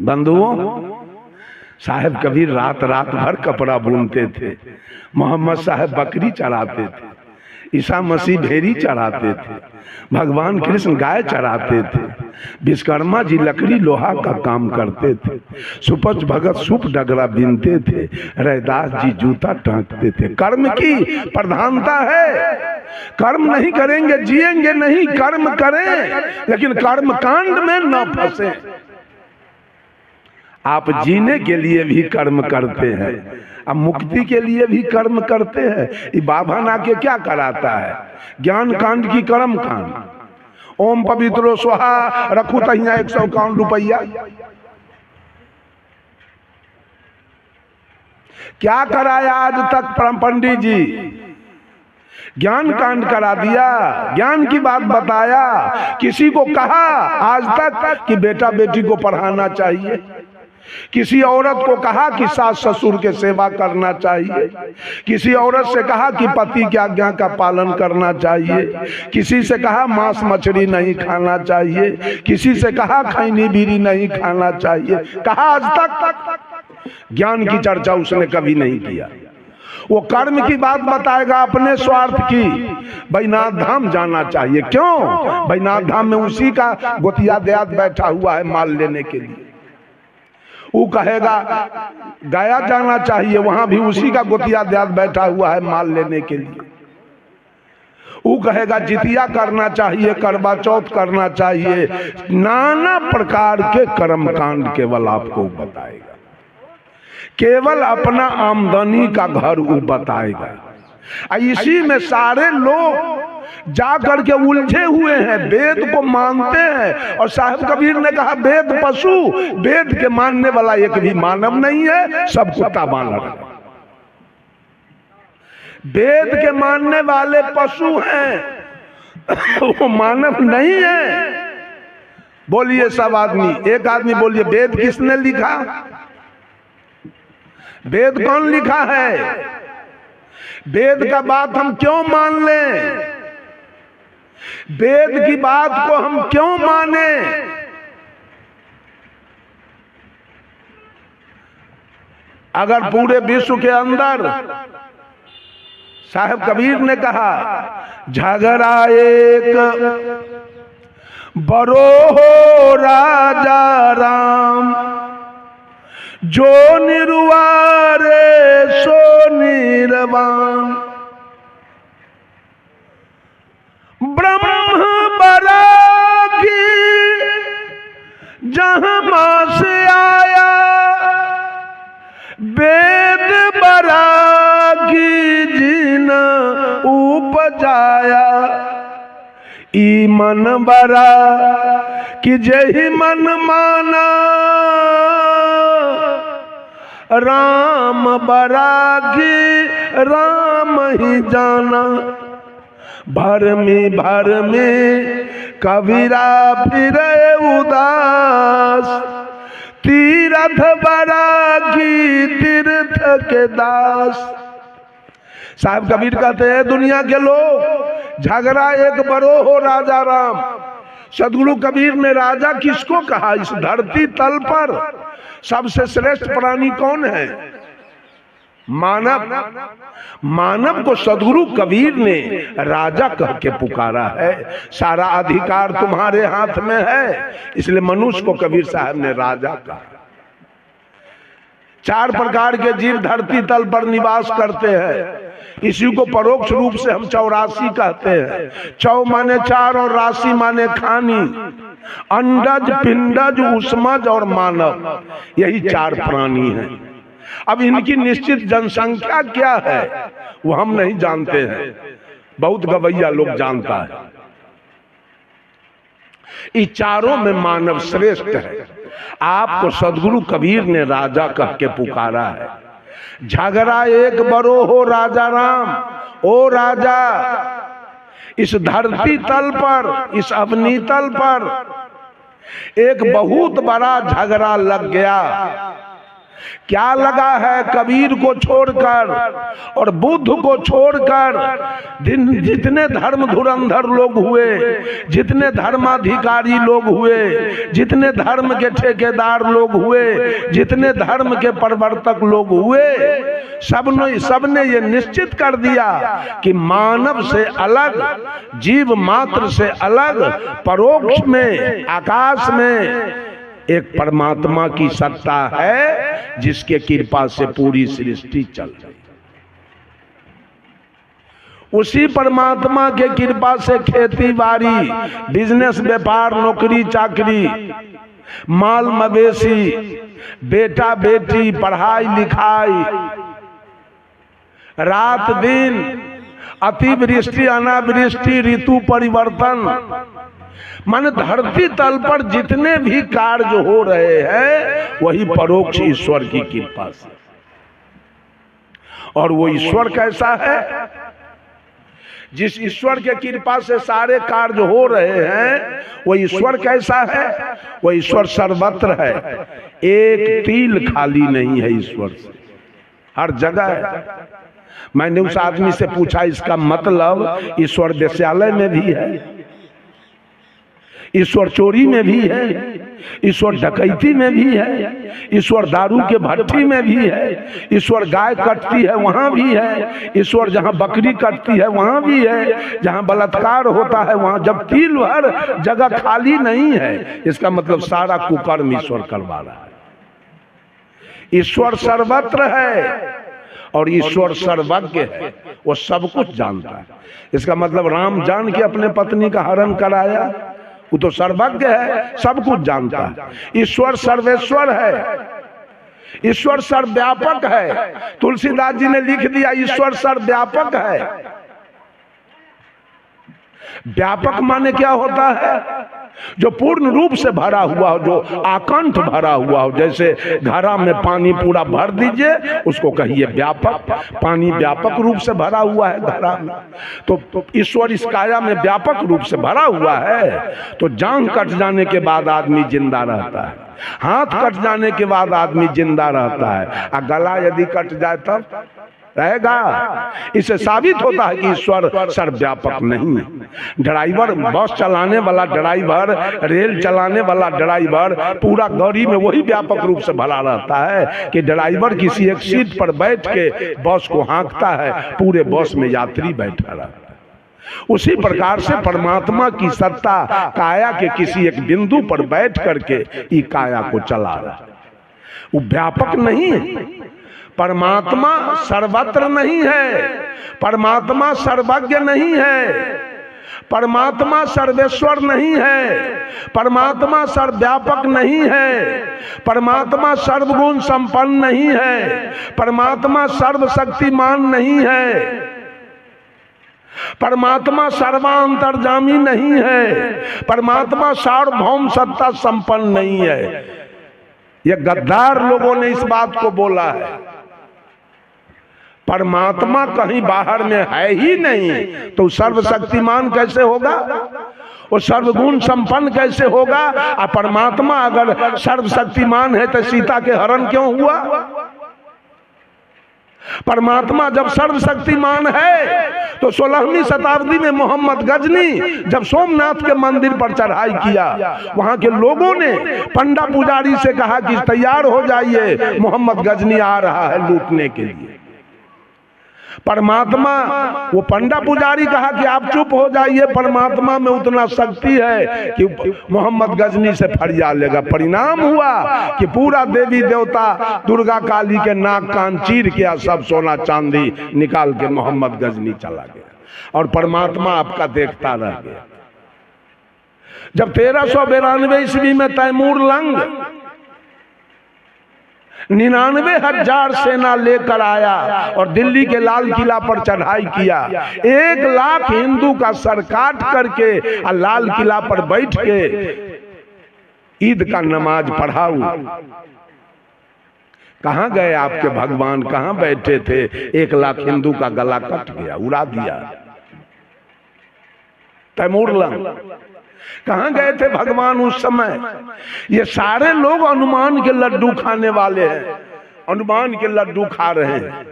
बंधुओं, साहब कबीर रात रात भर कपड़ा बुनते थे, मोहम्मद साहब बकरी चराते थे, ईसा मसीह भेड़ी चराते थे, भगवान कृष्ण गाय चराते थे, विश्वकर्मा जी लकड़ी लोहा का काम करते थे, सुपच भगत सूप डगरा बीनते थे, रैदास जी जूता टांकते थे। कर्म की प्रधानता है, कर्म नहीं करेंगे जिएंगे नहीं, कर्म करें लेकिन कर्म कांड में न फंसे। आप जीने के लिए भी कर्म करते हैं, अब मुक्ति के लिए भी कर्म करते हैं। ये बाबा ना के क्या कराता है? ज्ञान कांड की कर्म कांड, ओम पवित्रो स्वाहा रखू तहिया 151 रुपया। क्या कराया आज तक पंडित जी? ज्ञान कांड करा दिया, ज्ञान की बात बताया। किसी को कहा आज तक कि बेटा बेटी को पढ़ाना चाहिए? किसी औरत को कहा कि सास ससुर के सेवा करना चाहिए? किसी औरत से कहा कि पति की आज्ञा का पालन करना चाहिए? किसी से कहा मांस मछली नहीं खाना चाहिए? किसी से कहा खैनी बीड़ी नहीं खाना चाहिए? कहा आज तक? ज्ञान की चर्चा उसने कभी नहीं किया। वो कर्म की बात बताएगा, अपने स्वार्थ की। बैनाथ धाम जाना चाहिए, क्यों? बैनाथ धाम में उसी का गोतिया देहात बैठा हुआ है माल लेने के लिए। वो कहेगा गया जाना चाहिए, वहां भी उसी का गोतिया देहात बैठा हुआ है माल लेने के लिए। वो कहेगा जितिया करना चाहिए, करवा चौथ करना चाहिए। नाना प्रकार के कर्म कांड केवल आपको बताएगा, केवल अपना आमदनी का घर वो बताएगा। इसी में सारे लोग जाकर के उलझे हुए हैं, वेद को मानते हैं। और साहब कबीर ने कहा वेद पशु, वेद के मानने वाला एक भी मानव नहीं है, सब कुत्ता मानव है। वेद के मानने वाले पशु हैं, वो मानव नहीं है। बोलिए सब आदमी, एक आदमी बोलिए वेद किसने लिखा? वेद कौन लिखा है? वेद का बात हम क्यों मान लें? वेद की बात को हम क्यों माने? अगर पूरे विश्व के अंदर साहब कबीर ने कहा झगड़ा एक बरो हो राजा राम, जो निर्वारे सो निर्वाण, ब्रह्म बरागी जहां मां से आया, वेद बरागी जिन उपजाया, ई मन बरा कि जही मन माना, राम बरागी राम ही जाना, भर में कबीरा फिरे उदास, तीरथ बरागी तीर्थ के दास। साहब कबीर कहते हैं दुनिया के लोग झगड़ा एक बरो हो राजा राम। सदगुरु कबीर ने राजा किसको कहा? इस धरती तल पर सबसे श्रेष्ठ प्राणी कौन है? मानव। मानव को सदगुरु कबीर ने राजा कह के पुकारा है। सारा अधिकार तुम्हारे हाथ में है, इसलिए मनुष्य को कबीर साहब ने राजा कहा। 4 प्रकार के जीव धरती तल पर निवास करते हैं। इसी को परोक्ष रूप से हम 84 कहते हैं। 4 माने 4 और राशि माने खानी। अंडज, पिंडज, उष्मज और मानव, यही 4 प्राणी हैं। अब इनकी निश्चित जनसंख्या क्या है वो हम नहीं जानते हैं, बहुत गवैया लोग जानता है। ये चारों में मानव श्रेष्ठ है। आपको सदगुरु कबीर ने राजा कह के पुकारा है। झगड़ा एक बरो हो राजा राम। ओ राजा, इस धरती तल पर, इस अवनी तल पर एक बहुत बड़ा झगड़ा लग गया। क्या लगा है कबीर को छोड़कर और बुद्ध को छोड़कर जितने धर्म धुरंधर लोग हुए, जितने धर्माधिकारी लोग हुए, जितने धर्म के ठेकेदार लोग हुए, जितने धर्म के प्रवर्तक लोग हुए, सबने ये निश्चित कर दिया कि मानव से अलग, जीव मात्र से अलग, परोक्ष में, आकाश में एक परमात्मा की सत्ता है जिसके कृपा से पूरी सृष्टि चल रही। उसी परमात्मा के कृपा से खेती बाड़ी, बिजनेस, व्यापार, नौकरी चाकरी, माल मवेशी, बेटा बेटी, पढ़ाई लिखाई, रात दिन, अतिवृष्टि अनावृष्टि, ऋतु परिवर्तन, मन धरती तल पर जितने भी कार्य हो रहे हैं वही परोक्ष ईश्वर की कृपा से। और वो ईश्वर कैसा है? जिस ईश्वर के कृपा से सारे कार्य हो रहे हैं वो ईश्वर कैसा है? वो ईश्वर सर्वत्र है, एक तिल खाली नहीं है ईश्वर से, हर जगह है। मैंने उस आदमी से पूछा इसका मतलब ईश्वर वेश्यालय में भी है, ईश्वर चोरी में भी है, ईश्वर डकैती में भी है, ईश्वर दारू के भट्टी में भी है, ईश्वर गाय कटती है वहां भी है, ईश्वर जहां बकरी कटती है वहां भी है, जहां बलात्कार होता है वहां, जब तिल भर जगह खाली नहीं है इसका मतलब सारा कुकर्म ईश्वर करवा रहा है। ईश्वर सर्वत्र है और ईश्वर सर्वज्ञ है, वो सब कुछ जानता है। इसका मतलब राम जान के अपने पत्नी का हरण कराया, वो तो सर्वज्ञ है, सब कुछ जानता है। ईश्वर सर्वेश्वर है, ईश्वर सर्वव्यापक है। तुलसीदास जी ने लिख दिया ईश्वर सर्वव्यापक है। व्यापक माने क्या होता है? जो पूर्ण रूप से भरा हुआ हो, जो आकंठ भरा हुआ हो। जैसे घड़ा में पानी पूरा भर दीजिए उसको कहिए व्यापक, पानी व्यापक रूप से भरा हुआ है घड़ा में। तो ईश्वर इस काया में व्यापक रूप से भरा हुआ है। तो जांघ कट जाने के बाद आदमी जिंदा रहता है, हाथ कट जाने के बाद आदमी जिंदा रहता है, और गला यदि कट जाए तब रहेगा। इससे साबित होता है कि ईश्वर सर्वव्यापक नहीं है। ड्राइवर, बस चलाने वाला ड्राइवर, रेल चलाने वाला ड्राइवर, पूरा गाड़ी में वही व्यापक रूप से भरा रहता है कि ड्राइवर किसी एक सीट पर बैठ के बस को हाँकता है, पूरे बस में यात्री बैठा रहता है। उसी प्रकार से परमात्मा की सत्ता काया के किसी एक बिंदु पर बैठ करके ई काया को चला रहा है। वो व्यापक नहीं है। परमात्मा सर्वत्र नहीं है, परमात्मा सर्वज्ञ नहीं है, परमात्मा सर्वेश्वर नहीं है, परमात्मा सर्वव्यापक नहीं है, परमात्मा सर्वगुण संपन्न नहीं है, परमात्मा सर्वशक्तिमान नहीं है, परमात्मा सर्वांतर्यामी नहीं है, परमात्मा सार्वभौम सत्ता संपन्न नहीं है। ये गद्दार लोगों ने इस बात को बोला है। परमात्मा कहीं बाहर में है ही नहीं तो सर्वशक्तिमान कैसे होगा? वो सर्वगुण संपन्न कैसे होगा? और परमात्मा अगर सर्वशक्तिमान है तो सीता के हरण क्यों हुआ? परमात्मा जब सर्वशक्तिमान है तो 16वीं शताब्दी में मोहम्मद गजनी जब सोमनाथ के मंदिर पर चढ़ाई किया, वहां के लोगों ने पंडा पुजारी से कहा कि तैयार हो जाइए, मोहम्मद गजनी आ रहा है लूटने के लिए। परमात्मा, वो पंडा पुजारी कहा कि आप चुप हो जाइए, परमात्मा में उतना शक्ति है कि मोहम्मद गजनी से फरिया लेगा। परिणाम हुआ कि पूरा देवी देवता दुर्गा काली के नाक कान चीर के सब सोना चांदी निकाल के मोहम्मद गजनी चला गया और परमात्मा आपका देखता रह गया। जब 1392 ईस्वी में तैमूर लंग 99,000 सेना लेकर आया और दिल्ली के लाल किला पर चढ़ाई किया, 1 लाख हिंदू का सर काट करके और लाल किला पर बैठ के ईद का नमाज पढ़ाऊ। कहां गए आपके भगवान? कहां बैठे थे? 1 लाख हिंदू का गला कट गया, उड़ा दिया। तैमूर लंग कहां गए थे भगवान उस समय? ये सारे लोग हनुमान के लड्डू खाने वाले हैं। हनुमान के लड्डू खा रहे हैं।